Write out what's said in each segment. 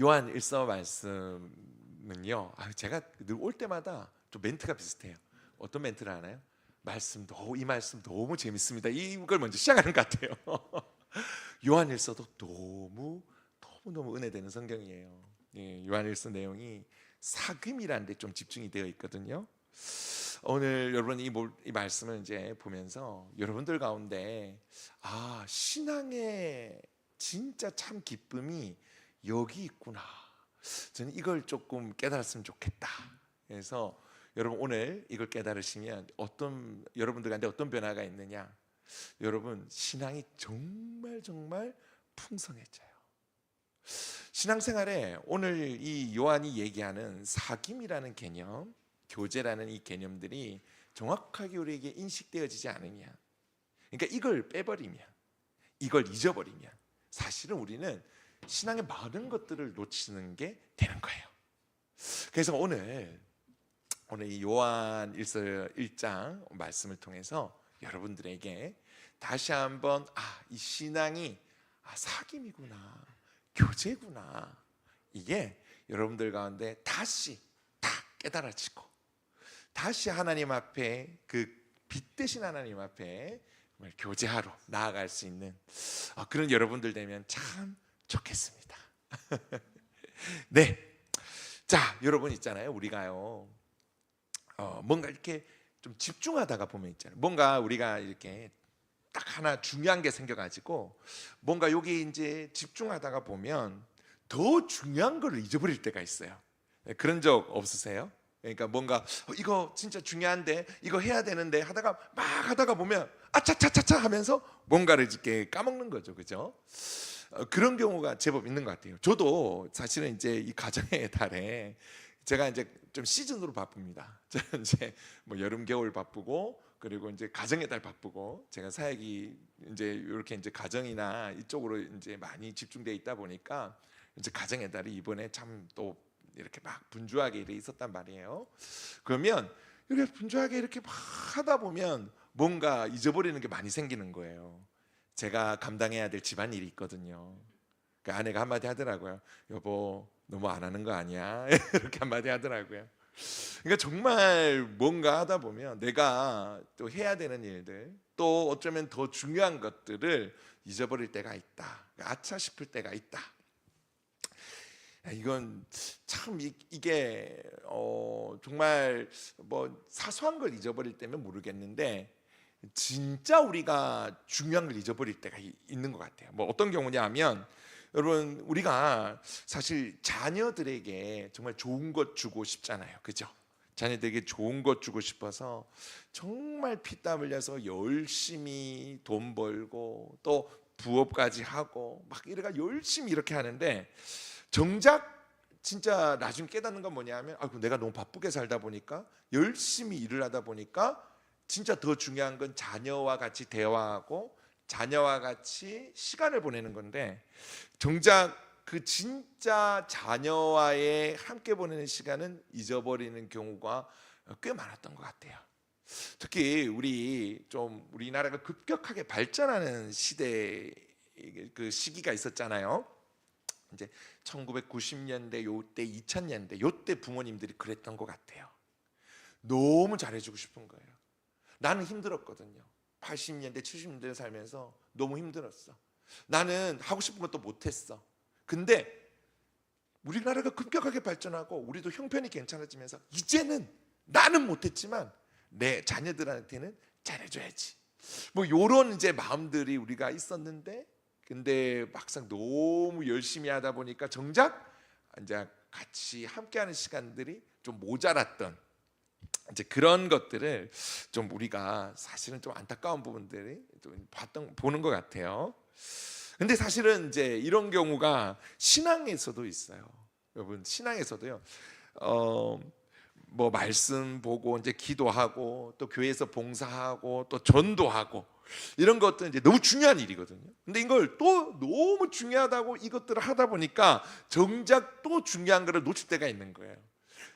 요한 일서 말씀은요. 제가 늘 올 때마다 좀 멘트가 비슷해요. 어떤 멘트를 하나요? 이 말씀 너무 재밌습니다. 이걸 먼저 시작하는 것 같아요. 요한 일서도 너무 은혜되는 성경이에요. 예, 요한 일서 내용이 사귐이라는 데 좀 집중이 되어 있거든요. 오늘 여러분 이 말씀을 이제 보면서 여러분들 가운데 신앙의 진짜 참 기쁨이 여기 있구나. 저는 이걸 조금 깨달았으면 좋겠다. 그래서 여러분 오늘 이걸 깨달으시면 여러분들 가운데 어떤 변화가 있느냐? 여러분 신앙이 정말 풍성해져요. 신앙생활에 오늘 이 요한이 얘기하는 사귐이라는 개념, 교제라는 이 개념들이 정확하게 우리에게 인식되어지지 않으냐. 그러니까 이걸 빼버리면, 이걸 잊어버리면 사실은 우리는 신앙의 많은 것들을 놓치는 게 되는 거예요. 그래서 오늘 이 요한 1장 말씀을 통해서 여러분들에게 다시 한번 이 신앙이 사귐이구나, 교제구나, 이게 여러분들 가운데 다시 딱 깨달아지고 다시 하나님 앞에 빛 대신 하나님 앞에 교제하러 나아갈 수 있는 그런 여러분들 되면 참 좋겠습니다. 네, 자 여러분 있잖아요. 우리가요 뭔가 이렇게 좀 집중하다가 보면 있잖아요. 뭔가 우리가 이렇게 딱 하나 중요한 게 생겨가지고 뭔가 여기 이제 집중하다가 보면 더 중요한 걸 잊어버릴 때가 있어요. 그런 적 없으세요? 그러니까 뭔가 이거 진짜 중요한데 이거 해야 되는데 막 하다가 보면 아차차차차 하면서 뭔가를 이렇게 까먹는 거죠, 그죠? 그런 경우가 제법 있는 것 같아요. 저도 사실은 이제 이 가정의 달에 제가 이제 좀 시즌으로 바쁩니다. 저는 이제 뭐 여름 겨울 바쁘고 그리고 이제 가정의 달 바쁘고 제가 사역이 이제 이렇게 이제 가정이나 이쪽으로 이제 많이 집중돼 있다 보니까 이제 가정의 달이 이번에 참 또 이렇게 막 분주하게 일이 있었단 말이에요. 그러면 이렇게 분주하게 이렇게 막 하다 보면 뭔가 잊어버리는 게 많이 생기는 거예요. 제가 감당해야 될 집안일이 있거든요. 그 아내가 한마디 하더라고요. 여보 너무 안 하는 거 아니야? 이렇게 한마디 하더라고요. 그러니까 정말 뭔가 하다 보면 내가 또 해야 되는 일들, 또 어쩌면 더 중요한 것들을 잊어버릴 때가 있다. 아차 싶을 때가 있다. 이건 참 이게 정말 뭐 사소한 걸 잊어버릴 때면 모르겠는데 진짜 우리가 중요한 걸 잊어버릴 때가 있는 것 같아요. 뭐 어떤 경우냐 하면 여러분 우리가 사실 자녀들에게 정말 좋은 것 주고 싶잖아요, 그죠? 자녀들에게 좋은 것 주고 싶어서 정말 피땀 흘려서 열심히 돈 벌고 또 부업까지 하고 막 이래가 열심히 이렇게 하는데 정작 진짜 나중에 깨닫는 건 뭐냐면 내가 너무 바쁘게 살다 보니까 열심히 일을 하다 보니까 진짜 더 중요한 건 자녀와 같이 대화하고 자녀와 같이 시간을 보내는 건데 정작 그 진짜 자녀와의 함께 보내는 시간은 잊어버리는 경우가 꽤 많았던 것 같아요. 특히 우리나라가 급격하게 발전하는 시대 그 시기가 있었잖아요. 이제 1990년대 요때 2000년대 요때 부모님들이 그랬던 것 같아요. 너무 잘해주고 싶은 거예요. 나는 힘들었거든요. 80년대 70년대 살면서 너무 힘들었어. 나는 하고 싶은 것도 못했어. 근데 우리나라가 급격하게 발전하고 우리도 형편이 괜찮아지면서 이제는 나는 못했지만 내 자녀들한테는 잘해줘야지. 뭐 요런 이제 마음들이 우리가 있었는데 근데 막상 너무 열심히 하다 보니까 정작 이제 같이 함께하는 시간들이 좀 모자랐던 이제 그런 것들을 좀 우리가 사실은 좀 안타까운 부분들이 좀 보는 것 같아요. 근데 사실은 이제 이런 경우가 신앙에서도 있어요. 여러분 신앙에서도요. 뭐 말씀 보고 이제 기도하고 또 교회에서 봉사하고 또 전도하고 이런 것들은 이제 너무 중요한 일이거든요. 근데 이걸 또 너무 중요하다고 이것들을 하다 보니까 정작 또 중요한 거를 놓칠 때가 있는 거예요.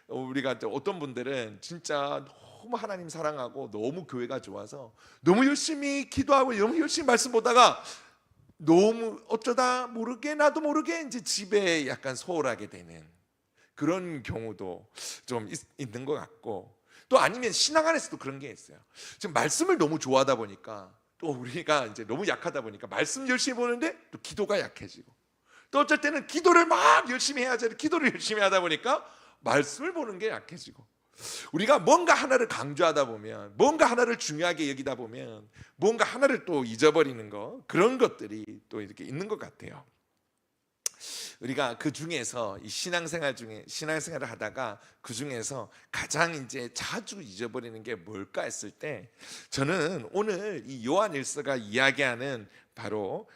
우리가 어떤 분들은 진짜 너무 하나님 사랑하고 너무 교회가 좋아서 너무 열심히 기도하고 너무 열심히 말씀 보다가 너무 어쩌다 모르게 나도 모르게 이제 집에 약간 소홀하게 되는 그런 경우도 좀 있는 것 같고, 또 아니면 신앙 안에서도 그런 게 있어요. 지금 말씀을 너무 좋아하다 보니까 또 우리가 이제 너무 약하다 보니까 말씀 열심히 보는데 또 기도가 약해지고, 또 어쩔 때는 기도를 막 열심히 해야지, 기도를 열심히 하다 보니까 말씀을 보는 게 약해지고, 우리가 뭔가 하나를 강조하다 보면, 뭔가 하나를 중요하게 여기다 보면 뭔가 하나를 또 잊어버리는 거, 그런 것들이 또 이렇게 있는 것 같아요. 우리가 그 중에서 이 신앙생활을 하다가 그 중에서 가장 이제 자주 잊어버리는 게 뭘까 했을 때, 저는 오늘 이 요한일서가 이야기하는 바로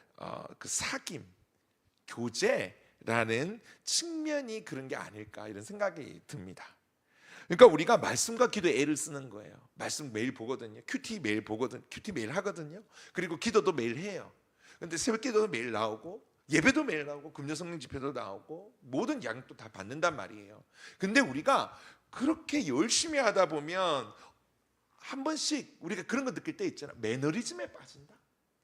그 사귐, 교제라는 측면이 그런 게 아닐까, 이런 생각이 듭니다. 그러니까 우리가 말씀과 기도에 애를 쓰는 거예요. 말씀 매일 보거든요. 큐티 매일 보거든, 큐티 매일 하거든요. 그리고 기도도 매일 해요. 근데 새벽 기도도 매일 나오고, 예배도 매일 나오고, 금요성령 집회도 나오고, 모든 양도 다 받는단 말이에요. 근데 우리가 그렇게 열심히 하다 보면 한 번씩 우리가 그런 거 느낄 때 있잖아. 매너리즘에 빠진다,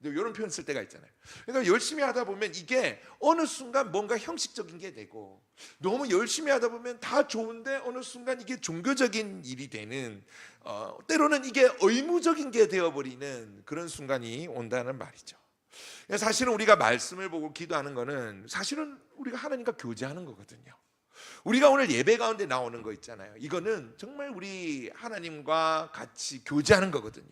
이런 표현 쓸 때가 있잖아요. 그러니까 열심히 하다 보면 이게 어느 순간 뭔가 형식적인 게 되고, 너무 열심히 하다 보면 다 좋은데 어느 순간 이게 종교적인 일이 되는, 때로는 이게 의무적인 게 되어버리는 그런 순간이 온다는 말이죠. 사실은 우리가 말씀을 보고 기도하는 거는 사실은 우리가 하나님과 교제하는 거거든요. 우리가 오늘 예배 가운데 나오는 거 있잖아요. 이거는 정말 우리 하나님과 같이 교제하는 거거든요.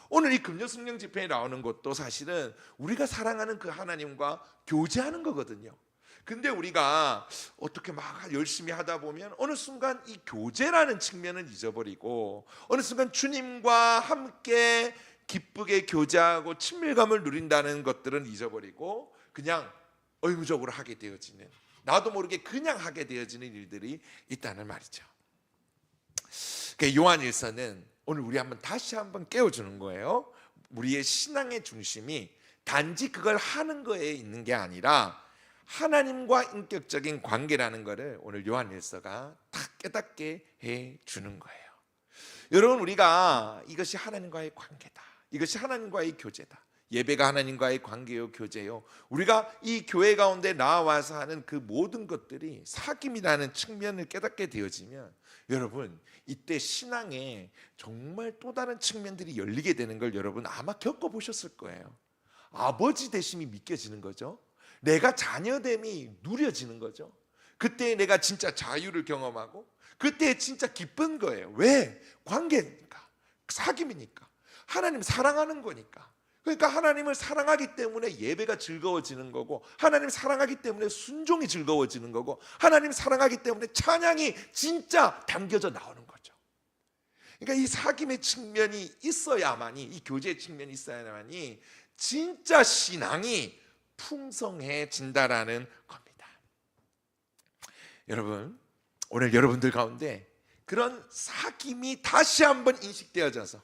오늘 이 금요성령 집회에 나오는 것도 사실은 우리가 사랑하는 그 하나님과 교제하는 거거든요. 근데 우리가 어떻게 막 열심히 하다 보면 어느 순간 이 교제라는 측면을 잊어버리고, 어느 순간 주님과 함께 기쁘게 교제하고 친밀감을 누린다는 것들은 잊어버리고 그냥 의무적으로 하게 되어지는, 나도 모르게 그냥 하게 되어지는 일들이 있다는 말이죠. 요한일서는 오늘 우리 다시 한번 깨워주는 거예요. 우리의 신앙의 중심이 단지 그걸 하는 거에 있는 게 아니라 하나님과 인격적인 관계라는 것을 오늘 요한일서가 딱 깨닫게 해주는 거예요. 여러분, 우리가 이것이 하나님과의 관계다, 이것이 하나님과의 교제다, 예배가 하나님과의 관계요, 교제요, 우리가 이 교회 가운데 나와서 하는 그 모든 것들이 사귐이라는 측면을 깨닫게 되어지면, 여러분 이때 신앙에 정말 또 다른 측면들이 열리게 되는 걸 여러분 아마 겪어보셨을 거예요. 아버지 되심이 믿겨지는 거죠. 내가 자녀됨이 누려지는 거죠. 그때 내가 진짜 자유를 경험하고, 그때 진짜 기쁜 거예요. 왜? 관계니까, 사귐이니까, 하나님 사랑하는 거니까. 그러니까 하나님을 사랑하기 때문에 예배가 즐거워지는 거고, 하나님 사랑하기 때문에 순종이 즐거워지는 거고, 하나님 사랑하기 때문에 찬양이 진짜 담겨져 나오는 거죠. 그러니까 이 사귐의 측면이 있어야만이, 이 교제의 측면이 있어야만이 진짜 신앙이 풍성해진다라는 겁니다. 여러분, 오늘 여러분들 가운데 그런 사귐이 다시 한번 인식되어져서,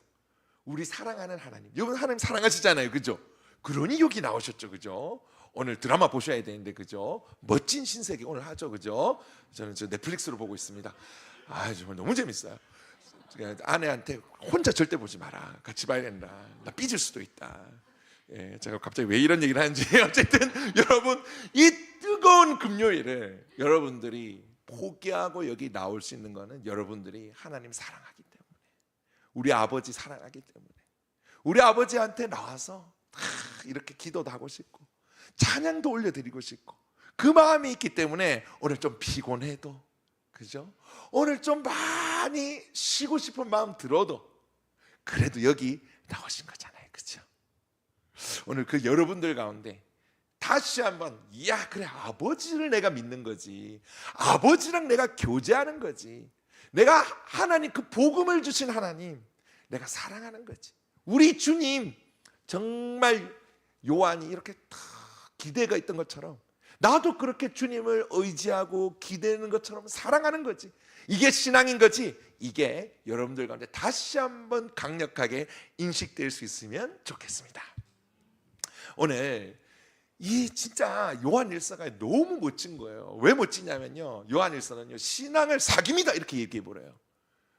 우리 사랑하는 하나님, 여러분 하나님 사랑하시잖아요, 그죠? 그러니 여기 나오셨죠, 그죠? 오늘 드라마 보셔야 되는데, 그죠? 멋진 신세계 오늘 하죠, 그죠? 저는 저 넷플릭스로 보고 있습니다. 정말 너무 재밌어요. 아내한테 혼자 절대 보지 마라, 같이 봐야 된다, 나 삐질 수도 있다. 제가 갑자기 왜 이런 얘기를 하는지 어쨌든 여러분, 이 뜨거운 금요일을 여러분들이 포기하고 여기 나올 수 있는 거는 여러분들이 하나님 사랑하기 때문에, 우리 아버지 사랑하기 때문에, 우리 아버지한테 나와서 이렇게 기도도 하고 싶고 찬양도 올려드리고 싶고, 그 마음이 있기 때문에 오늘 좀 피곤해도, 그죠? 오늘 좀 많이 쉬고 싶은 마음 들어도 그래도 여기 나오신 거잖아요, 그죠? 오늘 그 여러분들 가운데 다시 한번, 그래, 아버지를 내가 믿는 거지, 아버지랑 내가 교제하는 거지, 내가 하나님, 그 복음을 주신 하나님 내가 사랑하는 거지, 우리 주님 정말 요한이 이렇게 다 기대가 있던 것처럼 나도 그렇게 주님을 의지하고 기대는 것처럼 사랑하는 거지, 이게 신앙인 거지, 이게 여러분들 가운데 다시 한번 강력하게 인식될 수 있으면 좋겠습니다. 오늘 이 진짜 요한일서가 너무 멋진 거예요. 왜 멋지냐면요, 요한일서는요 신앙을 사귐이다 이렇게 얘기해 버려요.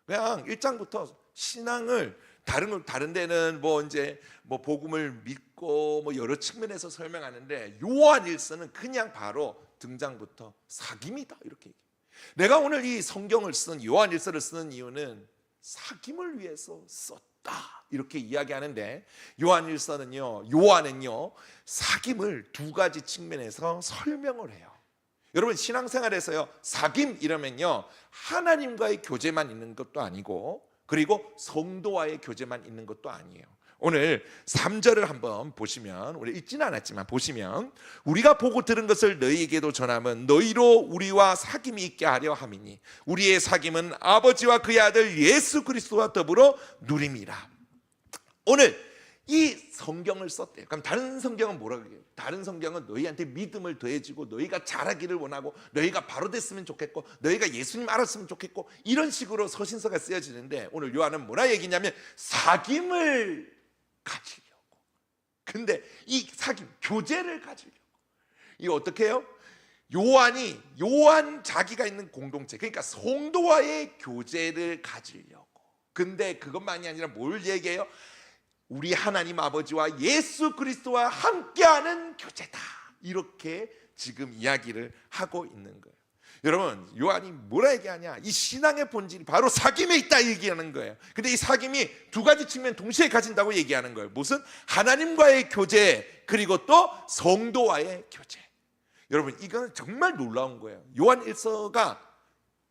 그냥 1장부터 신앙을, 다른 데는 뭐 이제 뭐 복음을 있고 뭐 여러 측면에서 설명하는데 요한일서는 그냥 바로 등장부터 사귐이다 이렇게 얘기해요. 내가 오늘 이 성경을 쓴 요한일서를 쓰는 이유는 사귐을 위해서 썼다 이렇게 이야기하는데 요한은요 사귐을 두 가지 측면에서 설명을 해요. 여러분 신앙생활에서요 사귐 이러면요 하나님과의 교제만 있는 것도 아니고 그리고 성도와의 교제만 있는 것도 아니에요. 오늘 3절을 한번 보시면 우리 읽지는 않았지만 보시면 우리가 보고 들은 것을 너희에게도 전함은 너희로 우리와 사귐이 있게 하려 함이니 우리의 사귐은 아버지와 그의 아들 예수 그리스도와 더불어 누림이라. 오늘 이 성경을 썼대요. 그럼 다른 성경은 뭐라고 해요? 다른 성경은 너희한테 믿음을 더해주고 너희가 잘하기를 원하고 너희가 바로 됐으면 좋겠고 너희가 예수님 알았으면 좋겠고 이런 식으로 서신서가 쓰여지는데 오늘 요한은 뭐라 얘기냐면 사귐을 가지려고. 근데 이 사귐, 교제를 가지려고. 이거 어떻게 해요? 요한 자기가 있는 공동체 그러니까 성도와의 교제를 가지려고. 근데 그것만이 아니라 뭘 얘기해요? 우리 하나님 아버지와 예수 그리스도와 함께하는 교제다 이렇게 지금 이야기를 하고 있는 거예요. 여러분 요한이 뭐라 얘기하냐? 이 신앙의 본질이 바로 사귐에 있다 얘기하는 거예요. 근데 이 사귐이 두 가지 측면 동시에 가진다고 얘기하는 거예요. 무슨? 하나님과의 교제 그리고 또 성도와의 교제. 여러분 이건 정말 놀라운 거예요. 요한 1서가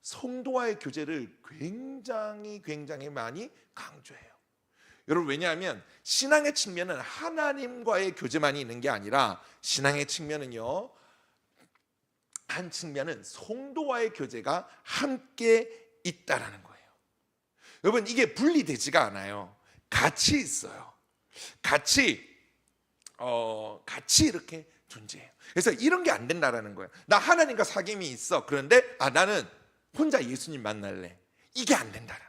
성도와의 교제를 굉장히 많이 강조해요. 여러분 왜냐하면 신앙의 측면은 하나님과의 교제만이 있는 게 아니라 신앙의 측면은요 한 측면은 성도와의 교제가 함께 있다라는 거예요. 여러분 이게 분리되지가 않아요. 같이 있어요. 같이 이렇게 존재해요. 그래서 이런 게 안 된다라는 거예요. 나 하나님과 사귐이 있어. 그런데 나는 혼자 예수님 만날래. 이게 안 된다라는 거예요.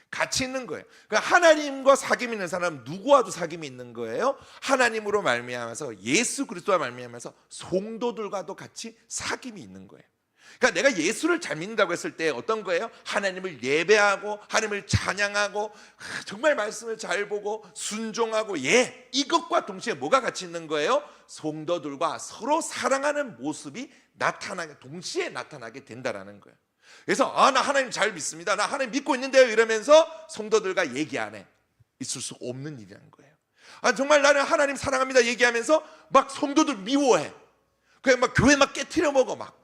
같이 있는 거예요. 그러니까 하나님과 사귐이 있는 사람은 누구와도 사귐이 있는 거예요. 하나님으로 말미암아서 예수 그리스도와 말미암아서 성도들과도 같이 사귐이 있는 거예요. 그러니까 내가 예수를 잘 믿는다고 했을 때 어떤 거예요? 하나님을 예배하고 하나님을 찬양하고 정말 말씀을 잘 보고 순종하고 이것과 동시에 뭐가 같이 있는 거예요? 성도들과 서로 사랑하는 모습이 동시에 나타나게 된다라는 거예요. 그래서 나 하나님 잘 믿습니다. 나 하나님 믿고 있는데요 이러면서 성도들과 얘기 안 해. 있을 수 없는 일이라는 거예요. 정말 나는 하나님 사랑합니다 얘기하면서 막 성도들 미워해. 그냥 막 교회 막 깨트려 먹어. 막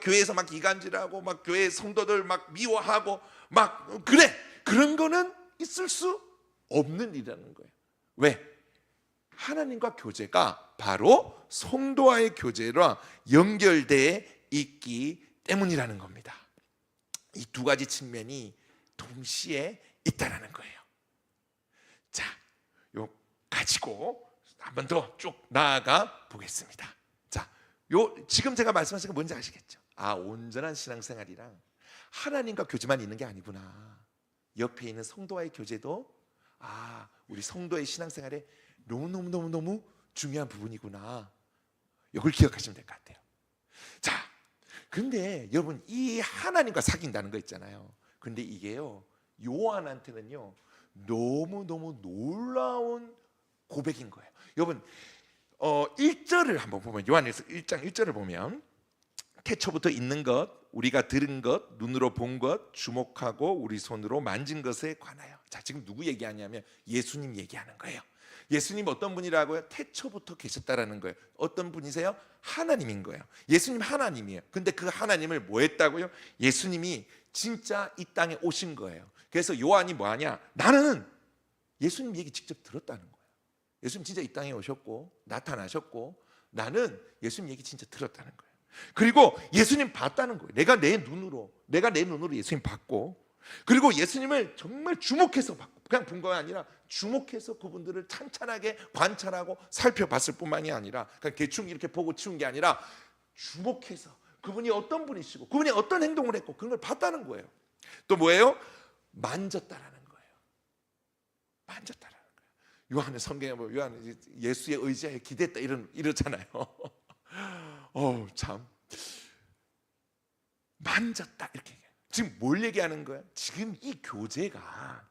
교회에서 막 이간질하고 막 교회 성도들 막 미워하고 막 그래. 그런 거는 있을 수 없는 일이라는 거예요. 왜? 하나님과 교제가 바로 성도와의 교제와 연결되어 있기 때문이라는 겁니다. 이 두 가지 측면이 동시에 있다라는 거예요. 자, 요 가지고 한 번 더 쭉 나아가 보겠습니다. 자, 지금 제가 말씀하신 거 뭔지 아시겠죠? 온전한 신앙생활이랑 하나님과 교제만 있는 게 아니구나. 옆에 있는 성도와의 교제도 우리 성도의 신앙생활에 너무 중요한 부분이구나. 이걸 기억하시면 될 것 같아요. 자, 근데 여러분 이 하나님과 사귄다는 거 있잖아요. 근데 이게요 요한한테는요 너무 놀라운 고백인 거예요. 여러분 1절을 한번 보면 요한일서 1장 1절을 보면 태초부터 있는 것 우리가 들은 것 눈으로 본 것 주목하고 우리 손으로 만진 것에 관하여. 자, 지금 누구 얘기하냐면 예수님 얘기하는 거예요. 예수님 어떤 분이라고요? 태초부터 계셨다라는 거예요. 어떤 분이세요? 하나님인 거예요. 예수님 하나님이에요. 근데 그 하나님을 뭐 했다고요? 예수님이 진짜 이 땅에 오신 거예요. 그래서 요한이 뭐 하냐? 나는 예수님 얘기 직접 들었다는 거예요. 예수님 진짜 이 땅에 오셨고 나타나셨고 나는 예수님 얘기 진짜 들었다는 거예요. 그리고 예수님 봤다는 거예요. 내가 내 눈으로 예수님 봤고 그리고 예수님을 정말 주목해서 봤고 그냥 본 거 아니라 주목해서 그분들을 찬찬하게 관찰하고 살펴봤을 뿐만이 아니라 그냥 대충 이렇게 보고 치운 게 아니라 주목해서 그분이 어떤 분이시고 그분이 어떤 행동을 했고 그런 걸 봤다는 거예요. 또 뭐예요? 만졌다라는 거예요. 만졌다라는 거예요. 요한의 성경에 보면 요한은 예수의 의지하에 기댔다 이러잖아요. 참 만졌다 이렇게 얘기해요. 지금 뭘 얘기하는 거예요? 지금 이 교제가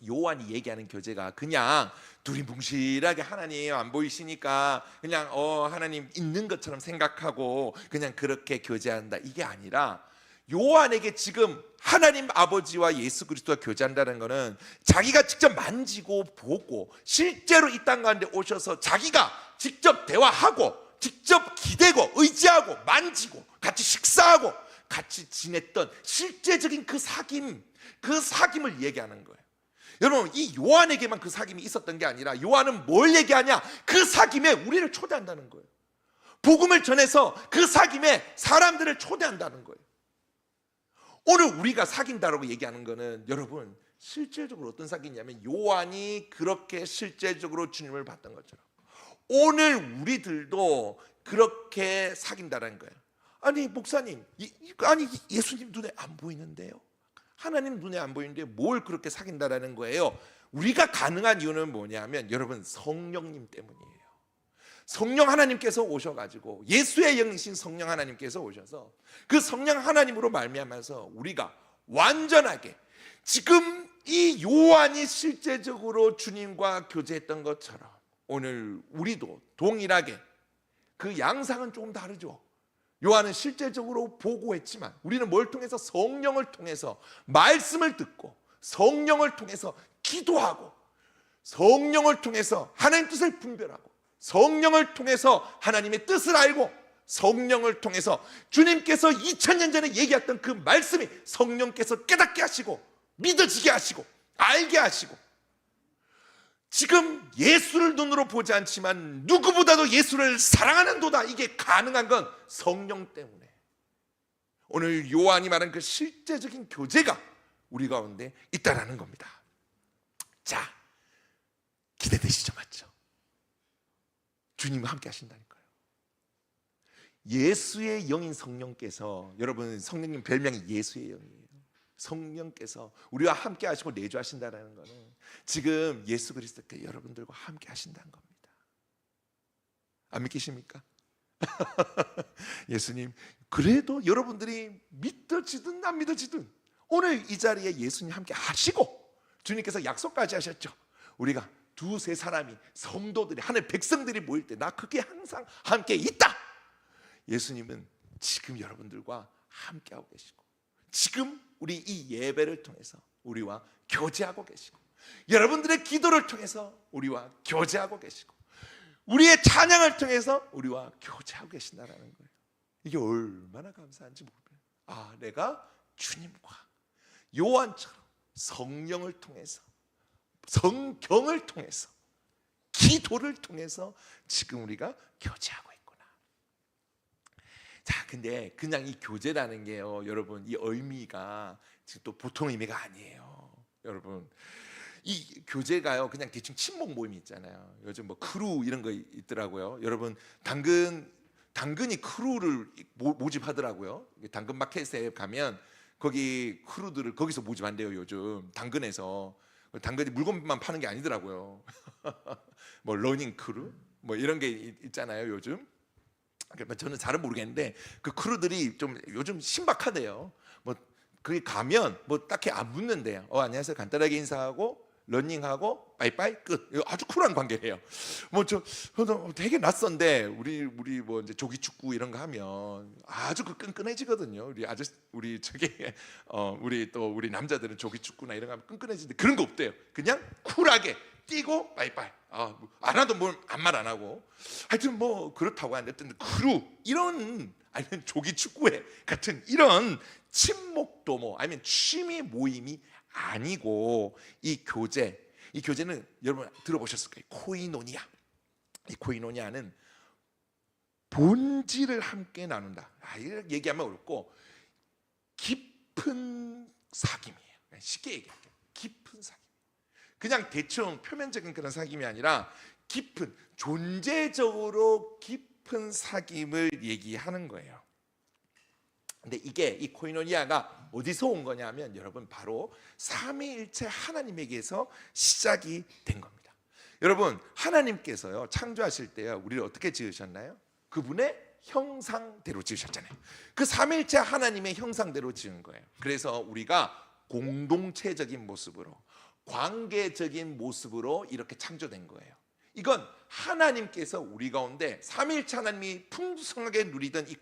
요한이 얘기하는 교제가 그냥 둘이 뭉실하게 하나님 안 보이시니까 그냥 하나님 있는 것처럼 생각하고 그냥 그렇게 교제한다, 이게 아니라 요한에게 지금 하나님 아버지와 예수 그리스도가 교제한다는 것은 자기가 직접 만지고 보고 실제로 이 땅 가운데 오셔서 자기가 직접 대화하고 직접 기대고 의지하고 만지고 같이 식사하고 같이 지냈던 실제적인 그 사귐을 얘기하는 거예요. 여러분, 이 요한에게만 그 사귐이 있었던 게 아니라 요한은 뭘 얘기하냐? 그 사귐에 우리를 초대한다는 거예요. 복음을 전해서 그 사귐에 사람들을 초대한다는 거예요. 오늘 우리가 사귄다라고 얘기하는 거는 여러분 실질적으로 어떤 사귐이냐면 요한이 그렇게 실제적으로 주님을 봤던 것처럼 오늘 우리들도 그렇게 사귄다는 거예요. 아니 목사님, 아니 예수님 눈에 안 보이는데요, 하나님 눈에 안 보이는데 뭘 그렇게 사귄다라는 거예요. 우리가 가능한 이유는 뭐냐면 여러분 성령님 때문이에요. 성령 하나님께서 오셔가지고 예수의 영이신 성령 하나님께서 오셔서 그 성령 하나님으로 말미암아서 우리가 완전하게 지금 이 요한이 실제적으로 주님과 교제했던 것처럼 오늘 우리도 동일하게, 그 양상은 조금 다르죠. 요한은 실제적으로 보고했지만 우리는 뭘 통해서? 성령을 통해서 말씀을 듣고 성령을 통해서 기도하고 성령을 통해서 하나님 뜻을 분별하고 성령을 통해서 하나님의 뜻을 알고 성령을 통해서 주님께서 2000년 전에 얘기했던 그 말씀이 성령께서 깨닫게 하시고 믿어지게 하시고 알게 하시고 지금 예수를 눈으로 보지 않지만 누구보다도 예수를 사랑하는 도다, 이게 가능한 건 성령 때문에. 오늘 요한이 말한 그 실제적인 교제가 우리 가운데 있다라는 겁니다. 자, 기대되시죠? 맞죠? 주님과 함께 하신다니까요. 예수의 영인 성령께서, 여러분 성령님 별명이 예수의 영이에요. 성령께서 우리와 함께 하시고 내주하신다는 것은 지금 예수 그리스도께 여러분들과 함께 하신다는 겁니다. 안 믿기십니까? 예수님, 그래도 여러분들이 믿어지든 안 믿어지든 오늘 이 자리에 예수님 함께 하시고 주님께서 약속까지 하셨죠. 우리가 두세 사람이, 성도들이, 하늘 백성들이 모일 때 나 그게 항상 함께 있다. 예수님은 지금 여러분들과 함께하고 계시고 지금 우리 이 예배를 통해서 우리와 교제하고 계시고 여러분들의 기도를 통해서 우리와 교제하고 계시고 우리의 찬양을 통해서 우리와 교제하고 계신다는 거예요. 이게 얼마나 감사한지 모르겠어요. 아, 내가 주님과 요한처럼 성령을 통해서 성경을 통해서 기도를 통해서 지금 우리가 교제하고 있구나. 자, 근데 그냥 이 교제라는 게요, 여러분 이 의미가 지금 또 보통 의미가 아니에요. 여러분 이 교제가요 그냥 대충 친목 모임이 있잖아요. 요즘 뭐 크루 이런 거 있더라고요. 여러분 당근이 크루를 모집하더라고요. 당근 마켓에 가면 거기 크루들을 거기서 모집한대요. 요즘 당근에서. 당근이 물건만 파는 게 아니더라고요. 뭐 러닝 크루 뭐 이런 게 있잖아요 요즘. 저는 잘은 모르겠는데 그 크루들이 좀 요즘 신박하대요. 뭐 거기 가면 뭐 딱히 안 묻는데요. 안녕하세요 간단하게 인사하고 러닝하고 빠이빠이 끝. 아주 쿨한 관계예요. 뭐 저 되게 낯선데 우리 뭐 이제 조기 축구 이런 거 하면 아주 그 끈끈해지거든요. 우리 저기 우리 남자들은 조기 축구나 이런 거 하면 끈끈해지는데 그런 거 없대요. 그냥 쿨하게 뛰고 빠이빠이. 안 하도 뭘 아무 말 안 하고. 하여튼 뭐 그렇다고 하는데 어떤 크루 이런 아니면 조기 축구회 같은 이런 친목도 뭐 아니면 취미 모임이 아니고 이 교제는 여러분 들어보셨을 거예요. 코이노니아. 이 코이노니아는 본질을 함께 나눈다. 이렇게 얘기하면 어렵고 깊은 사귐이에요. 쉽게 얘기할게요. 깊은 사귐. 그냥 대충 표면적인 그런 사귐이 아니라 깊은, 존재적으로 깊은 사귐을 얘기하는 거예요. 근데 이게 이 코이노니아가 어디서 온 거냐면 여러분 바로 삼위일체 하나님에게서 시작이 된 겁니다. 여러분 하나님께서요 창조하실 때요 우리를 어떻게 지으셨나요? 그분의 형상대로 지으셨잖아요. 그 삼위일체 하나님의 형상대로 지은 거예요. 그래서 우리가 공동체적인 모습으로 관계적인 모습으로 이렇게 창조된 거예요. 이건 하나님께서 우리 가운데 삼위일체 하나님이 풍성하게 누리던 이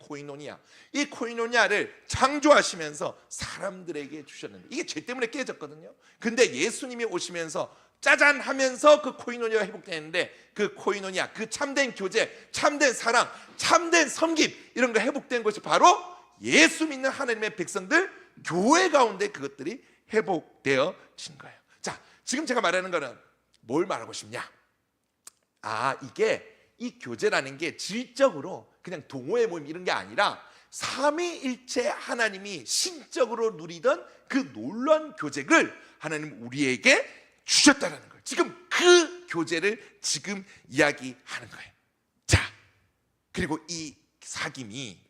코이노니아를 창조하시면서 사람들에게 주셨는데, 이게 죄 때문에 깨졌거든요. 근데 예수님이 오시면서 짜잔 하면서 그 코이노니아가 회복되는데, 그 코이노니아, 그 참된 교제, 참된 사랑, 참된 섬김, 이런 거 회복된 것이 바로 예수 믿는 하나님의 백성들 교회 가운데 그것들이 회복되어진 거예요. 자, 지금 제가 말하는 거는 뭘 말하고 싶냐? 이게 이 교제라는 게 질적으로 그냥 동호회 모임 이런 게 아니라 삼위일체 하나님이 신적으로 누리던 그 놀라운 교제를 하나님 우리에게 주셨다는 거예요. 지금 그 교제를 지금 이야기하는 거예요. 자, 그리고 이 사귐이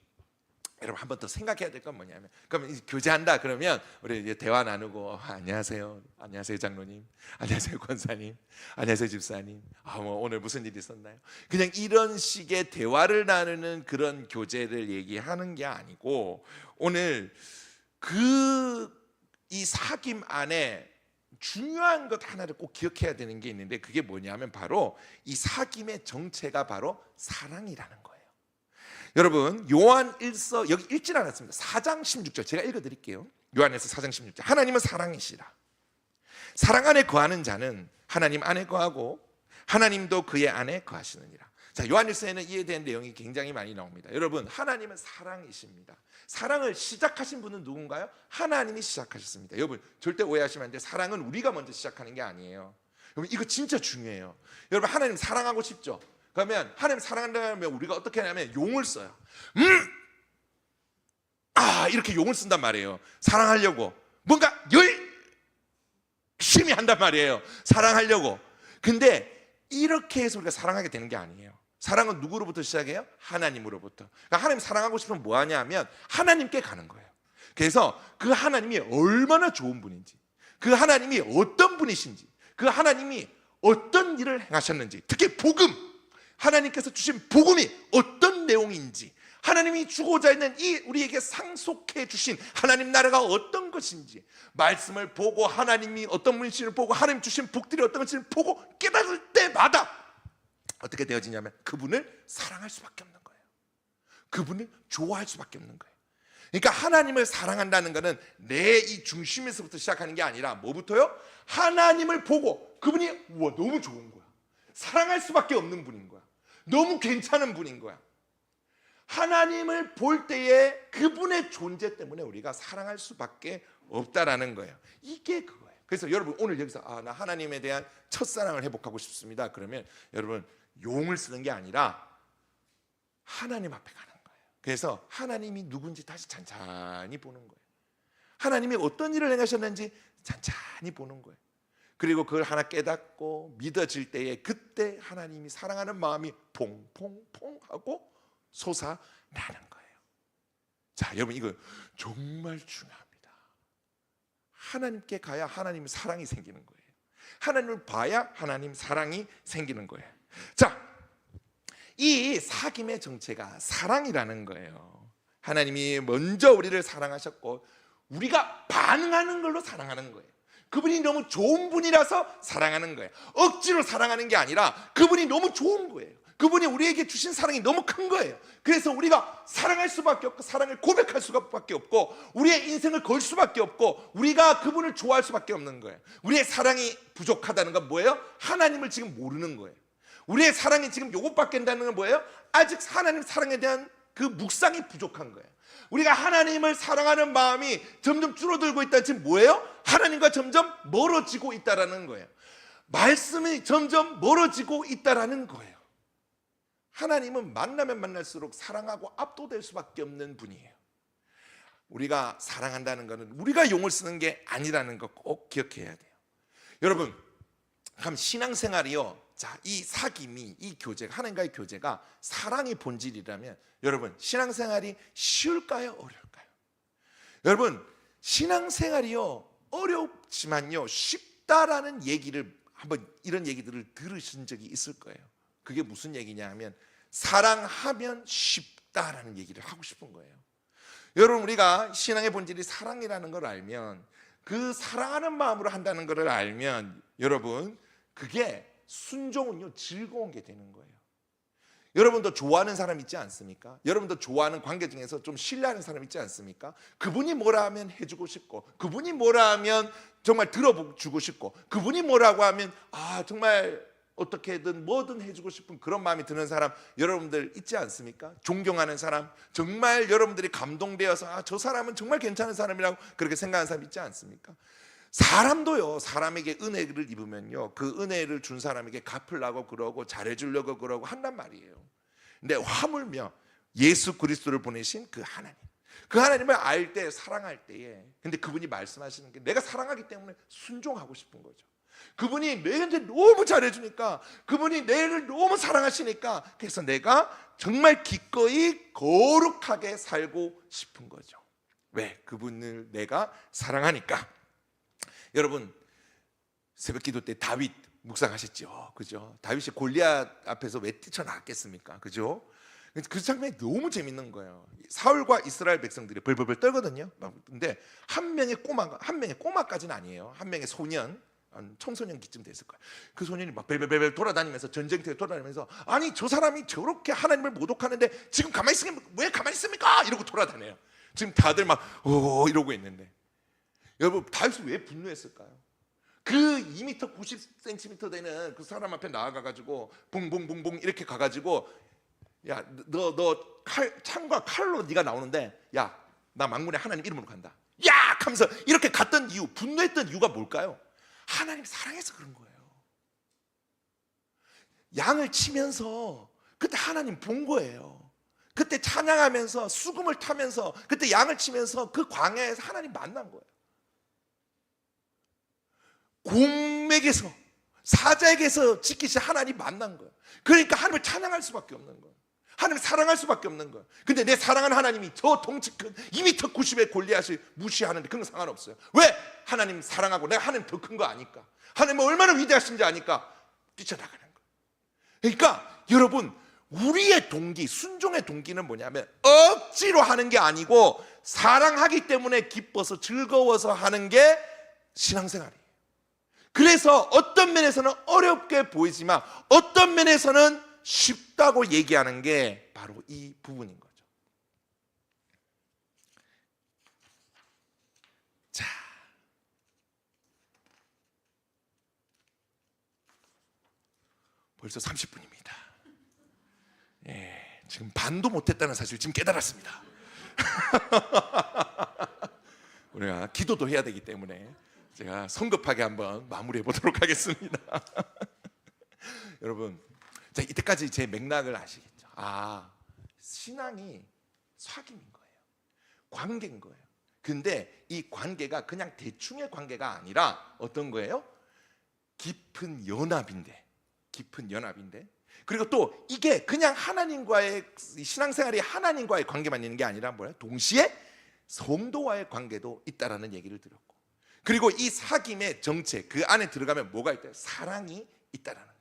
여러분 한 번 더 생각해야 될 건 뭐냐면, 그러면 교제한다 그러면 우리 이제 대화 나누고 안녕하세요, 안녕하세요 장로님, 안녕하세요 권사님, 안녕하세요 집사님, 뭐 오늘 무슨 일이 있었나요? 그냥 이런 식의 대화를 나누는 그런 교제를 얘기하는 게 아니고, 오늘 이 사귐 안에 중요한 것 하나를 꼭 기억해야 되는 게 있는데, 그게 뭐냐면 바로 이 사귐의 정체가 바로 사랑이라는 거예요. 여러분, 요한 1서 여기 읽질 않았습니다. 4장 16절 제가 읽어드릴게요. 요한에서 4장 16절. 하나님은 사랑이시라. 사랑 안에 거하는 자는 하나님 안에 거하고 하나님도 그의 안에 거하시느니라. 자, 요한 1서에는 이에 대한 내용이 굉장히 많이 나옵니다. 여러분, 하나님은 사랑이십니다. 사랑을 시작하신 분은 누군가요? 하나님이 시작하셨습니다. 여러분, 절대 오해하시면 안 돼요. 사랑은 우리가 먼저 시작하는 게 아니에요. 여러분, 이거 진짜 중요해요. 여러분, 하나님 사랑하고 싶죠? 그러면 하나님 사랑한다면 우리가 어떻게 하냐면 용을 써요. 이렇게 용을 쓴단 말이에요. 사랑하려고 뭔가 열심히 한단 말이에요. 사랑하려고. 근데 이렇게 해서 우리가 사랑하게 되는 게 아니에요. 사랑은 누구로부터 시작해요? 하나님으로부터. 그러니까 하나님 사랑하고 싶으면 뭐 하냐 하면 하나님께 가는 거예요. 그래서 그 하나님이 얼마나 좋은 분인지, 그 하나님이 어떤 분이신지, 그 하나님이 어떤 일을 행하셨는지, 특히 복음, 하나님께서 주신 복음이 어떤 내용인지, 하나님이 주고자 있는 이 우리에게 상속해 주신 하나님 나라가 어떤 것인지, 말씀을 보고 하나님이 어떤 분이신지를 보고 하나님 주신 복들이 어떤 것인지를 보고 깨달을 때마다 어떻게 되어지냐면 그분을 사랑할 수밖에 없는 거예요. 그분을 좋아할 수밖에 없는 거예요. 그러니까 하나님을 사랑한다는 것은 내 이 중심에서부터 시작하는 게 아니라 뭐부터요? 하나님을 보고 그분이 너무 좋은 거야. 사랑할 수밖에 없는 분인 거야. 너무 괜찮은 분인 거야. 하나님을 볼 때에 그분의 존재 때문에 우리가 사랑할 수밖에 없다라는 거예요. 이게 그거예요. 그래서 여러분 오늘 여기서 나 하나님에 대한 첫사랑을 회복하고 싶습니다. 그러면 여러분 용을 쓰는 게 아니라 하나님 앞에 가는 거예요. 그래서 하나님이 누군지 다시 찬찬히 보는 거예요. 하나님이 어떤 일을 행하셨는지 찬찬히 보는 거예요. 그리고 그걸 하나 깨닫고 믿어질 때에 그때 하나님이 사랑하는 마음이 퐁퐁퐁 하고 솟아나는 거예요. 자, 여러분 이거 정말 중요합니다. 하나님께 가야 하나님 사랑이 생기는 거예요. 하나님을 봐야 하나님 사랑이 생기는 거예요. 자, 이 사귐의 정체가 사랑이라는 거예요. 하나님이 먼저 우리를 사랑하셨고 우리가 반응하는 걸로 사랑하는 거예요. 그분이 너무 좋은 분이라서 사랑하는 거예요. 억지로 사랑하는 게 아니라 그분이 너무 좋은 거예요. 그분이 우리에게 주신 사랑이 너무 큰 거예요. 그래서 우리가 사랑할 수밖에 없고 사랑을 고백할 수밖에 없고 우리의 인생을 걸 수밖에 없고 우리가 그분을 좋아할 수밖에 없는 거예요. 우리의 사랑이 부족하다는 건 뭐예요? 하나님을 지금 모르는 거예요. 우리의 사랑이 지금 요것밖에 안 된다는 건 뭐예요? 아직 하나님 사랑에 대한 그 묵상이 부족한 거예요. 우리가 하나님을 사랑하는 마음이 점점 줄어들고 있다는 지금 뭐예요? 하나님과 점점 멀어지고 있다라는 거예요. 말씀이 점점 멀어지고 있다라는 거예요. 하나님은 만나면 만날수록 사랑하고 압도될 수밖에 없는 분이에요. 우리가 사랑한다는 것은 우리가 용을 쓰는 게 아니라는 거 꼭 기억해야 돼요. 여러분, 그럼 신앙생활이요, 자, 이 사귐이, 이 교제가, 하나님과의 교제가 사랑의 본질이라면 여러분 신앙생활이 쉬울까요? 어려울까요? 여러분 신앙생활이요 어렵지만요 쉽다라는 얘기를 한번 이런 얘기들을 들으신 적이 있을 거예요. 그게 무슨 얘기냐 하면 사랑하면 쉽다라는 얘기를 하고 싶은 거예요. 여러분 우리가 신앙의 본질이 사랑이라는 걸 알면 그 사랑하는 마음으로 한다는 것을 알면 여러분, 그게 순종은요 즐거운 게 되는 거예요. 여러분도 좋아하는 사람 있지 않습니까? 여러분도 좋아하는 관계 중에서 좀 신뢰하는 사람 있지 않습니까? 그분이 뭐라 하면 해주고 싶고, 그분이 뭐라 하면 정말 들어주고 싶고, 그분이 뭐라고 하면 정말 어떻게든 뭐든 해주고 싶은 그런 마음이 드는 사람 여러분들 있지 않습니까? 존경하는 사람, 정말 여러분들이 감동되어서 저 사람은 정말 괜찮은 사람이라고 그렇게 생각하는 사람 있지 않습니까? 사람도요, 사람에게 은혜를 입으면요, 그 은혜를 준 사람에게 갚으려고 그러고 잘해주려고 그러고 한단 말이에요. 근데 하물며 예수 그리스도를 보내신 그 하나님을 알 때, 사랑할 때에, 근데 그분이 말씀하시는 게 내가 사랑하기 때문에 순종하고 싶은 거죠. 그분이 내한테 너무 잘해주니까, 그분이 내를 너무 사랑하시니까, 그래서 내가 정말 기꺼이 거룩하게 살고 싶은 거죠. 왜? 그분을 내가 사랑하니까. 여러분, 새벽기도 때 다윗 묵상하셨죠, 그죠? 다윗이 골리앗 앞에서 왜 뛰쳐나왔겠습니까, 그죠? 그 장면이 너무 재밌는 거예요. 사울과 이스라엘 백성들이 벌벌벌 떨거든요. 근데 한 명의 꼬마까지는 아니에요. 한 명의 소년, 청소년기쯤 됐을 거예요. 그 소년이 막 벨벨벨 돌아다니면서, 전쟁터에 돌아다니면서, 아니 저 사람이 저렇게 하나님을 모독하는데 지금 가만히 있으면 왜 가만히 있습니까? 이러고 돌아다녀요. 지금 다들 막 이러고 있는데, 여러분 다윗이 왜 분노했을까요? 그 2m 90cm 되는 그 사람 앞에 나아가가지고 봉봉봉봉 이렇게 가가지고, 야 너 창과 칼로 네가 나오는데, 야 나 망군의 하나님 이름으로 간다, 야 하면서 이렇게 갔던 이유, 분노했던 이유가 뭘까요? 하나님 사랑해서 그런 거예요. 양을 치면서 그때 하나님 본 거예요. 그때 찬양하면서 수금을 타면서 그때 양을 치면서 그 광야에서 하나님 만난 거예요. 공맥에서, 사자에게서 지키신 하나님 만난 거예요. 그러니까 하나님을 찬양할 수밖에 없는 거예요. 하나님을 사랑할 수밖에 없는 거예요. 근데 내 사랑하는 하나님이 저 덩치 큰 2m 90의 골리앗을 무시하는데 그건 상관없어요. 왜? 하나님 사랑하고 내가 하나님 더 큰 거 아니까, 하나님은 얼마나 위대하신지 아니까 뛰쳐나가는 거예요. 그러니까 여러분, 우리의 동기, 순종의 동기는 뭐냐면 억지로 하는 게 아니고 사랑하기 때문에 기뻐서 즐거워서 하는 게 신앙생활이에요. 그래서 어떤 면에서는 어렵게 보이지만 어떤 면에서는 쉽다고 얘기하는 게 바로 이 부분인 거죠. 자, 벌써 30분입니다. 예, 지금 반도 못했다는 사실 지금 깨달았습니다. 우리가 기도도 해야 되기 때문에 제가 성급하게 한번 마무리해 보도록 하겠습니다. 여러분, 자, 이때까지 제 맥락을 아시겠죠? 신앙이 사귐인 거예요. 관계인 거예요. 근데 이 관계가 그냥 대충의 관계가 아니라 어떤 거예요? 깊은 연합인데, 그리고 또 이게 그냥 하나님과의 신앙생활이 하나님과의 관계만 있는 게 아니라 뭐예요? 동시에 성도와의 관계도 있다라는 얘기를 드렸고, 그리고 이 사귐의 정체, 그 안에 들어가면 뭐가 있대요? 사랑이 있다라는 거예요.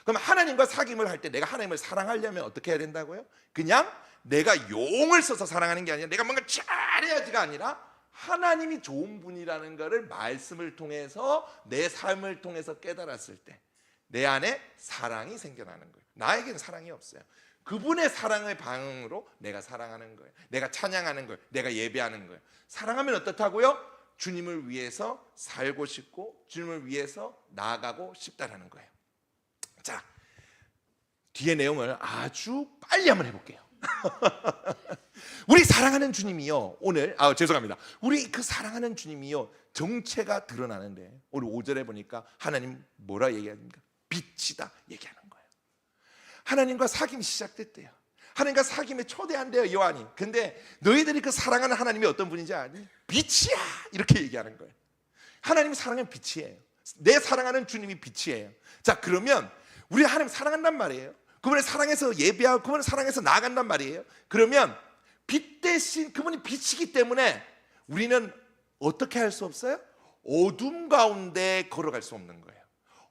그럼 하나님과 사귐을 할 때 내가 하나님을 사랑하려면 어떻게 해야 된다고요? 그냥 내가 용을 써서 사랑하는 게 아니라 내가 뭔가 잘해야지가 아니라 하나님이 좋은 분이라는 것을 말씀을 통해서, 내 삶을 통해서 깨달았을 때 내 안에 사랑이 생겨나는 거예요. 나에게는 사랑이 없어요. 그분의 사랑의 방으로 내가 사랑하는 거예요. 내가 찬양하는 거예요. 내가 예배하는 거예요. 사랑하면 어떻다고요? 주님을 위해서 살고 싶고 주님을 위해서 나아가고 싶다라는 거예요. 자, 뒤에 내용을 아주 빨리 한번 해볼게요. 우리 사랑하는 주님이요, 오늘 죄송합니다. 우리 그 사랑하는 주님이요 정체가 드러나는데, 오늘 5절에 보니까 하나님 뭐라 얘기합니까? 빛이다 얘기하는 거예요. 하나님과 사귐이 시작됐대요. 하나님과 사귐에 초대한대요, 요한이. 근데 너희들이 그 사랑하는 하나님이 어떤 분인지 아니? 빛이야 이렇게 얘기하는 거예요. 하나님이 사랑하는 빛이에요. 내 사랑하는 주님이 빛이에요. 자, 그러면 우리 하나님 사랑한단 말이에요. 그분을 사랑해서 예배하고 그분을 사랑해서 나아간단 말이에요. 그러면 빛 대신 그분이 빛이기 때문에 우리는 어떻게 할 수 없어요? 어둠 가운데 걸어갈 수 없는 거예요.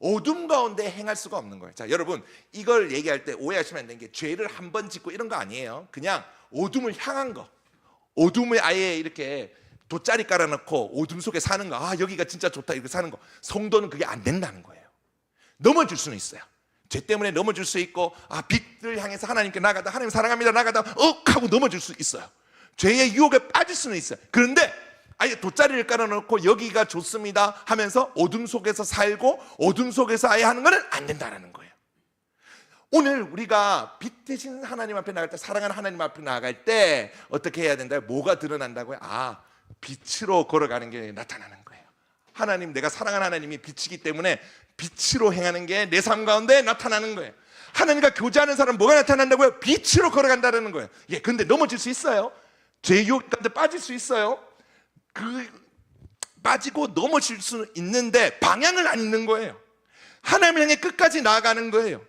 어둠 가운데 행할 수가 없는 거예요. 자, 여러분, 이걸 얘기할 때 오해하시면 안 되는 게 죄를 한 번 짓고 이런 거 아니에요. 그냥 어둠을 향한 거, 어둠을 아예 이렇게 돗자리 깔아놓고 어둠 속에 사는 거, 아 여기가 진짜 좋다 이렇게 사는 거, 성도는 그게 안 된다는 거예요. 넘어질 수는 있어요. 죄 때문에 넘어질 수 있고, 아 빛을 향해서 하나님께 나가다 하나님 사랑합니다 나가다 하고 넘어질 수 있어요. 죄의 유혹에 빠질 수는 있어요. 그런데 아예 돗자리를 깔아놓고 여기가 좋습니다 하면서 어둠 속에서 살고 어둠 속에서 아예 하는 거는 안 된다는 거예요. 오늘 우리가 빛 대신 하나님 앞에 나갈 때, 사랑하는 하나님 앞에 나갈 때 어떻게 해야 된다요? 뭐가 드러난다고요? 아, 빛으로 걸어가는 게 나타나는 거예요. 하나님, 내가 사랑하는 하나님이 빛이기 때문에 빛으로 행하는 게 내 삶 가운데 나타나는 거예요. 하나님과 교제하는 사람 뭐가 나타난다고요? 빛으로 걸어간다는 거예요. 예, 근데 넘어질 수 있어요. 죄 유혹 가운데 빠질 수 있어요. 빠지고 넘어질 수는 있는데 방향을 안 잃는 거예요. 하나님을 향해 끝까지 나아가는 거예요.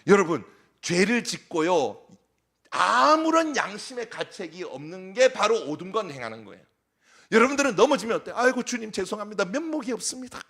여러분, 죄를 짓고요 아무런 양심의 가책이 없는 게 바로 어둠과 행하는 거예요. 여러분들은 넘어지면 어때요? 아이고 주님 죄송합니다, 면목이 없습니다.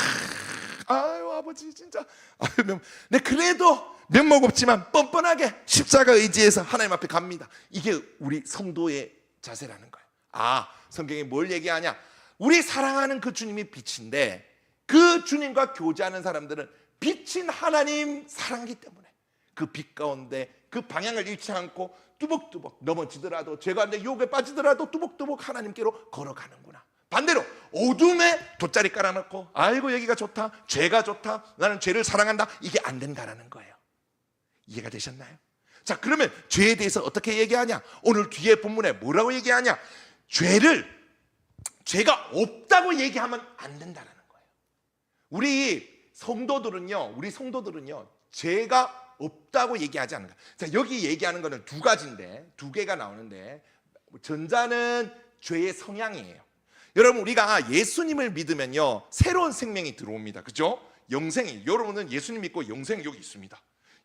아유 아버지 진짜, 아유 네, 그래도 면목 없지만 뻔뻔하게 십자가 의지해서 하나님 앞에 갑니다. 이게 우리 성도의 자세라는 거예요. 아, 성경이 뭘 얘기하냐? 우리 사랑하는 그 주님이 빛인데, 그 주님과 교제하는 사람들은 빛인 하나님 사랑하기 때문에 그 빛 가운데 그 방향을 잃지 않고 뚜벅뚜벅 넘어지더라도, 죄가 내 유혹에 빠지더라도 뚜벅뚜벅 하나님께로 걸어가는구나. 반대로 어둠에 돗자리 깔아놓고 아이고 여기가 좋다, 죄가 좋다, 나는 죄를 사랑한다, 이게 안 된다라는 거예요. 이해가 되셨나요? 자, 그러면 죄에 대해서 어떻게 얘기하냐? 오늘 뒤에 본문에 뭐라고 얘기하냐? 죄가 없다고 얘기하면 안 된다는 거예요. 우리 성도들은요 죄가 없다고 얘기하지 않는가. 자, 여기 얘기하는 거는 두 가지인데, 두 개가 나오는데, 전자는 죄의 성향이에요. 여러분, 우리가 예수님을 믿으면요 새로운 생명이 들어옵니다. 그죠? 영생이, 여러분은 예수님 믿고 영생이 여기 있습니다.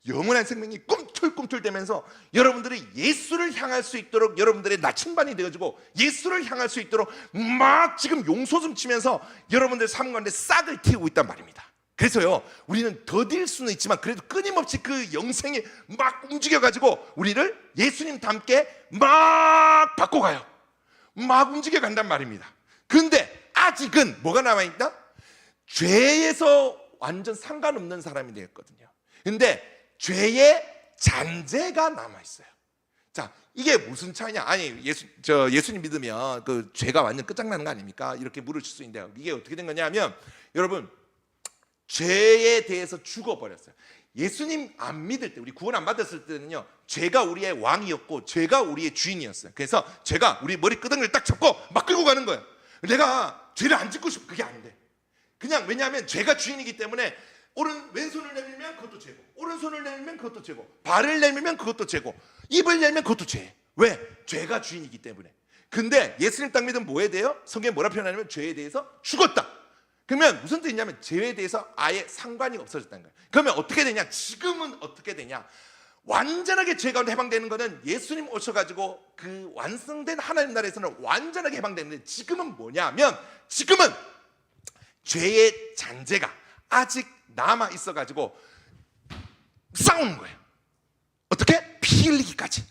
영원한 생명이 꿈틀꿈틀대면서 여러분들이 예수를 향할 수 있도록, 여러분들의 나침반이 되어지고 예수를 향할 수 있도록 막 지금 용솟음 치면서 여러분들 삶 가운데 싹을 틔우고 있단 말입니다. 그래서요 우리는 더딜 수는 있지만 그래도 끊임없이 그 영생이 막 움직여가지고 우리를 예수님 닮게 막 바꿔가요. 막 움직여간단 말입니다. 근데 아직은 뭐가 남아있다? 죄에서 완전 상관없는 사람이 되었거든요. 근데 죄의 잔재가 남아있어요. 자, 이게 무슨 차이냐? 아니 예수님 믿으면 그 죄가 완전 끝장나는 거 아닙니까? 이렇게 물으실 수 있는데요, 이게 어떻게 된 거냐면, 여러분 죄에 대해서 죽어버렸어요. 예수님 안 믿을 때, 우리 구원 안 받았을 때는요 죄가 우리의 왕이었고 죄가 우리의 주인이었어요. 그래서 죄가 우리 머리 끄덩이를 딱 잡고 막 끌고 가는 거예요. 내가 죄를 안 짓고 싶어, 그게 안 돼. 그냥, 왜냐하면 죄가 주인이기 때문에 왼손을 내밀면 그것도 죄고, 오른손을 내밀면 그것도 죄고, 발을 내밀면 그것도 죄고, 입을 내밀면 그것도 죄. 왜? 죄가 주인이기 때문에. 근데 예수님 딱 믿으면 뭐 해야 돼요? 성경에 뭐라 표현하냐면 죄에 대해서 죽었다. 그러면 무슨 뜻이냐면 죄에 대해서 아예 상관이 없어졌다는 거예요. 그러면 어떻게 되냐? 지금은 어떻게 되냐? 완전하게 죄 가운데 해방되는 거는 예수님 오셔가지고 그 완성된 하나님 나라에서는 완전하게 해방되는데, 지금은 뭐냐면, 지금은 죄의 잔재가 아직 남아 있어가지고 싸우는 거예요. 어떻게? 피 흘리기까지.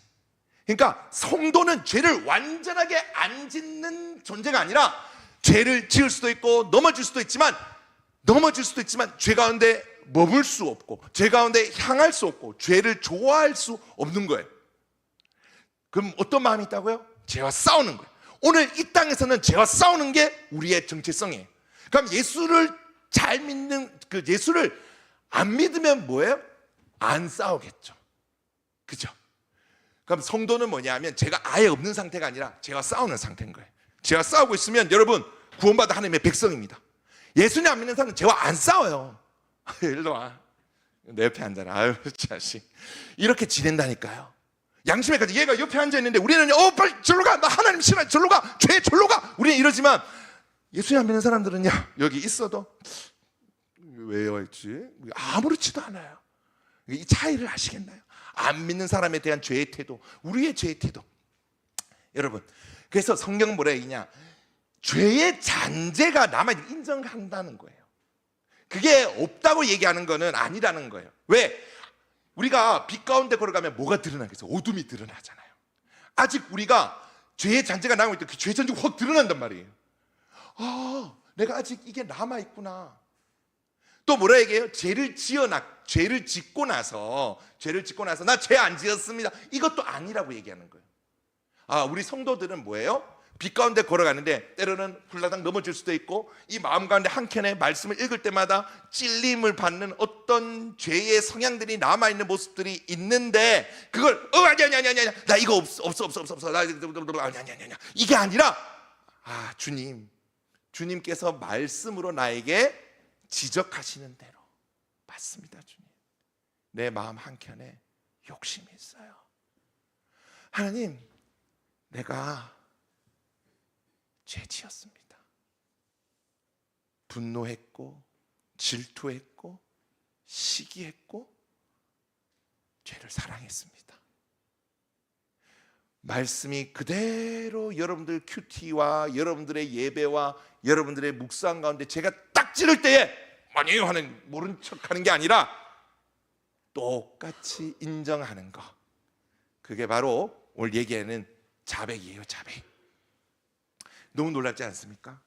그러니까 성도는 죄를 완전하게 안 짓는 존재가 아니라, 죄를 지을 수도 있고 넘어질 수도 있지만 죄 가운데 머물 수 없고, 죄 가운데 향할 수 없고, 죄를 좋아할 수 없는 거예요. 그럼 어떤 마음이 있다고요? 죄와 싸우는 거예요. 오늘 이 땅에서는 죄와 싸우는 게 우리의 정체성이에요. 그럼 예수를 잘 믿는, 그 예수를 안 믿으면 뭐예요? 안 싸우겠죠. 그죠? 그럼 성도는 뭐냐면 죄가 아예 없는 상태가 아니라 죄와 싸우는 상태인 거예요. 죄와 싸우고 있으면 여러분 구원받은 하나님의 백성입니다. 예수님 안 믿는 사람은 죄와 안 싸워요. 일로 와, 내 옆에 앉아라. 아유 자식, 이렇게 지낸다니까요. 양심에 가지. 얘가 옆에 앉아 있는데 우리는 빨리 절로 가, 나 하나님 싫어해, 절로 가, 죄 절로 가, 우리는 이러지만 예수님 안 믿는 사람들은요 여기 있어도 왜 왔지? 아무렇지도 않아요. 이 차이를 아시겠나요? 안 믿는 사람에 대한 죄의 태도, 우리의 죄의 태도. 여러분, 그래서 성경은 뭐라 얘기냐? 죄의 잔재가 남아 인정한다는 거예요. 그게 없다고 얘기하는 거는 아니라는 거예요. 왜? 우리가 빛 가운데 걸어가면 뭐가 드러나겠어? 어둠이 드러나잖아요. 아직 우리가 죄의 잔재가 남아있을 때 그 죄의 잔재가 확 드러난단 말이에요. 내가 아직 이게 남아 있구나. 또 뭐라 얘기해요? 죄를 짓고 나서 나 죄 안 지었습니다. 이것도 아니라고 얘기하는 거예요. 우리 성도들은 뭐예요? 빛 가운데 걸어가는데 때로는 훌라당 넘어질 수도 있고, 이 마음 가운데 한켠에 말씀을 읽을 때마다 찔림을 받는 어떤 죄의 성향들이 남아있는 모습들이 있는데, 그걸 아니야 나 이거 없어 나 아니야 이게 아니라, 주님께서 말씀으로 나에게 지적하시는 대로, 맞습니다 주님, 내 마음 한켠에 욕심이 있어요. 하나님, 내가 죄 지었습니다. 분노했고 질투했고 시기했고 죄를 사랑했습니다. 말씀이 그대로 여러분들 큐티와 여러분들의 예배와 여러분들의 묵상 가운데 제가 딱 찌를 때에 아니요 하는 모른 척하는 게 아니라 똑같이 인정하는 거, 그게 바로 오늘 얘기하는 자백이에요. 자백. 너무 놀랍지 않습니까?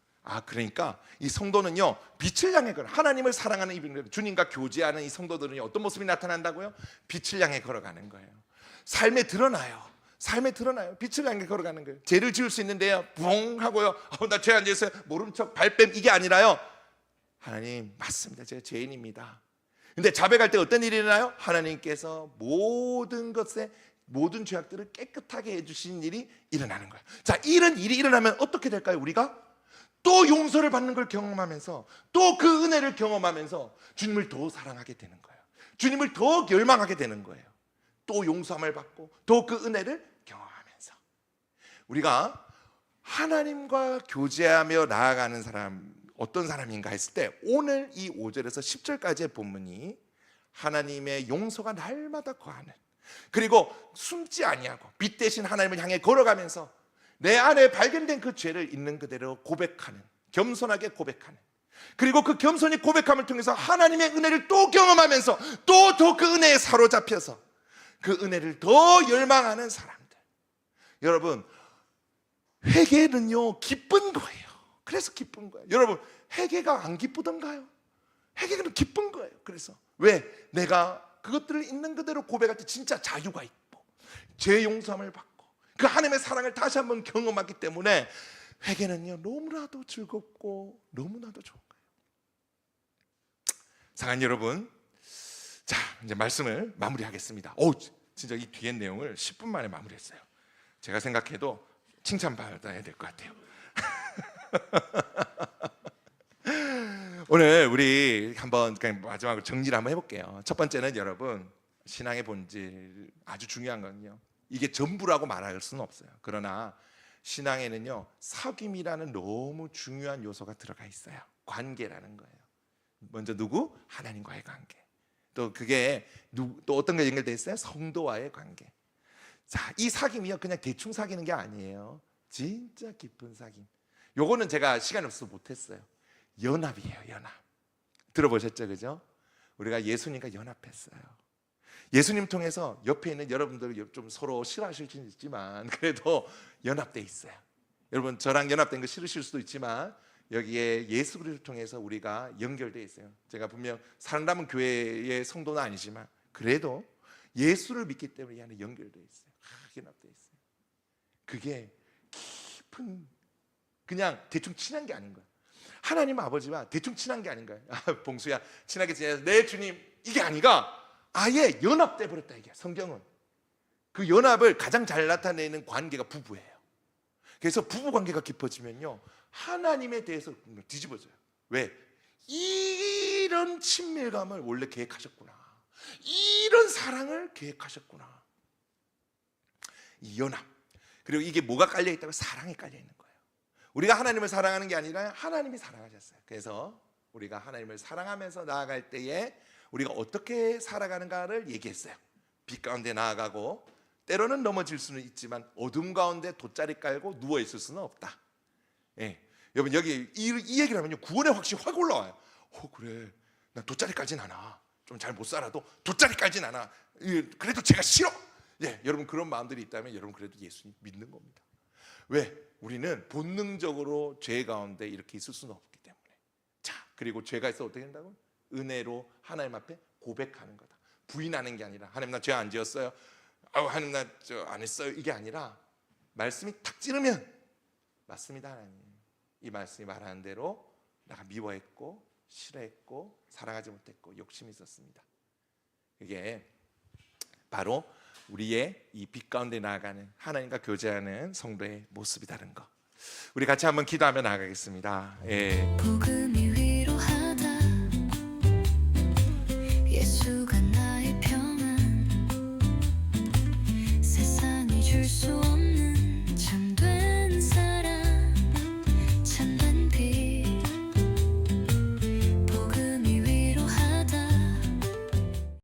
그러니까 이 성도는요, 빛을 향해 걸어, 하나님을 사랑하는 이 주님과 교제하는 이 성도들은 어떤 모습이 나타난다고요? 빛을 향해 걸어가는 거예요. 삶에 드러나요. 빛을 향해 걸어가는 거예요. 죄를 지을 수 있는데요, 붕 하고요, 나 죄 안 지었어요, 모른 척 발뺌, 이게 아니라요, 하나님 맞습니다, 제가 죄인입니다. 근데 자백할 때 어떤 일이 일어나요? 하나님께서 모든 죄악들을 깨끗하게 해주신 일이 일어나는 거예요. 자, 이런 일이 일어나면 어떻게 될까요? 우리가 또 용서를 받는 걸 경험하면서, 또 그 은혜를 경험하면서 주님을 더 사랑하게 되는 거예요. 주님을 더 열망하게 되는 거예요. 또 용서함을 받고 또 그 은혜를 경험하면서, 우리가 하나님과 교제하며 나아가는 사람, 어떤 사람인가 했을 때, 오늘 이 5절에서 10절까지의 본문이 하나님의 용서가 날마다 거하는, 그리고 숨지 아니하고 빛 대신 하나님을 향해 걸어가면서 내 안에 발견된 그 죄를 있는 그대로 고백하는, 겸손하게 고백하는, 그리고 그 겸손히 고백함을 통해서 하나님의 은혜를 또 경험하면서 또 그 은혜에 사로잡혀서 그 은혜를 더 열망하는 사람들. 여러분, 회개는요 기쁜 거예요. 그래서 기쁜 거예요. 여러분, 회개가 안 기쁘던가요? 회개는 기쁜 거예요. 그래서 왜? 내가 그것들을 있는 그대로 고백할 때 진짜 자유가 있고 죄 용서함을 받고 그 하나님의 사랑을 다시 한번 경험하기 때문에 회개는요 너무나도 즐겁고 너무나도 좋은 거예요. 사랑하는 여러분, 자 이제 말씀을 마무리하겠습니다. 진짜 이 뒤에 내용을 10분 만에 마무리했어요. 제가 생각해도 칭찬받아야 될 것 같아요. 오늘 우리 한번 마지막으로 정리를 한번 해볼게요. 첫 번째는 여러분, 신앙의 본질 아주 중요한 건요, 이게 전부라고 말할 수는 없어요. 그러나 신앙에는요 사귐이라는 너무 중요한 요소가 들어가 있어요. 관계라는 거예요. 먼저 누구? 하나님과의 관계. 또 그게 또 어떤 게 연결되어 있어요? 성도와의 관계. 자, 이 사귐이요 그냥 대충 사귀는 게 아니에요. 진짜 깊은 사귐. 요거는 제가 시간이 없어서 못했어요. 연합이에요. 연합. 들어보셨죠? 그죠? 우리가 예수님과 연합했어요. 예수님 통해서 옆에 있는 여러분들 좀 서로 싫어하실 수는 있지만 그래도 연합돼 있어요. 여러분, 저랑 연합된 거 싫으실 수도 있지만 여기에 예수 그리스도를 통해서 우리가 연결돼 있어요. 제가 분명 사랑남은 교회의 성도는 아니지만 그래도 예수를 믿기 때문에 이 안에 연결돼 있어요. 연합돼 있어요. 그게 깊은, 그냥 대충 친한 게 아닌 거예요. 하나님 아버지와 대충 친한 게 아닌 거예요. 봉수야 친하게 지내서 네 주님, 이게 아니라 아예 연합돼 버렸다 이게. 성경은 그 연합을 가장 잘 나타내는 관계가 부부예요. 그래서 부부 관계가 깊어지면요 하나님에 대해서 뒤집어져요. 왜? 이런 친밀감을 원래 계획하셨구나, 이런 사랑을 계획하셨구나. 이 연합, 그리고 이게 뭐가 깔려 있다고? 사랑이 깔려 있는 거예요. 우리가 하나님을 사랑하는 게 아니라 하나님이 사랑하셨어요. 그래서 우리가 하나님을 사랑하면서 나아갈 때에 우리가 어떻게 살아가는가를 얘기했어요. 빛 가운데 나아가고 때로는 넘어질 수는 있지만 어둠 가운데 돗자리 깔고 누워 있을 수는 없다. 예. 여러분, 여기 이 얘기를 하면요 구원의 확신이 확 올라와요. 그래, 나 돗자리 깔진 않아. 좀 잘 못 살아도 돗자리 깔진 않아. 그래도 제가 싫어. 예, 여러분 그런 마음들이 있다면 여러분 그래도 예수님 믿는 겁니다. 왜? 우리는 본능적으로 죄 가운데 이렇게 있을 수는 없기 때문에. 자, 그리고 죄가 있어 어떻게 된다고? 은혜로 하나님 앞에 고백하는 거다. 부인하는 게 아니라 하나님 나 죄 안 지었어요. 하나님 나 안 했어요. 이게 아니라 말씀이 탁 찌르면 맞습니다 하나님. 이 말씀이 말하는 대로 내가 미워했고 싫어했고 사랑하지 못했고 욕심이 있었습니다. 이게 바로 우리의 이 빛 가운데 나아가는 하나님과 교제하는 성도의 모습이다는 거. 우리 같이 한번 기도하며 나아가겠습니다. 예.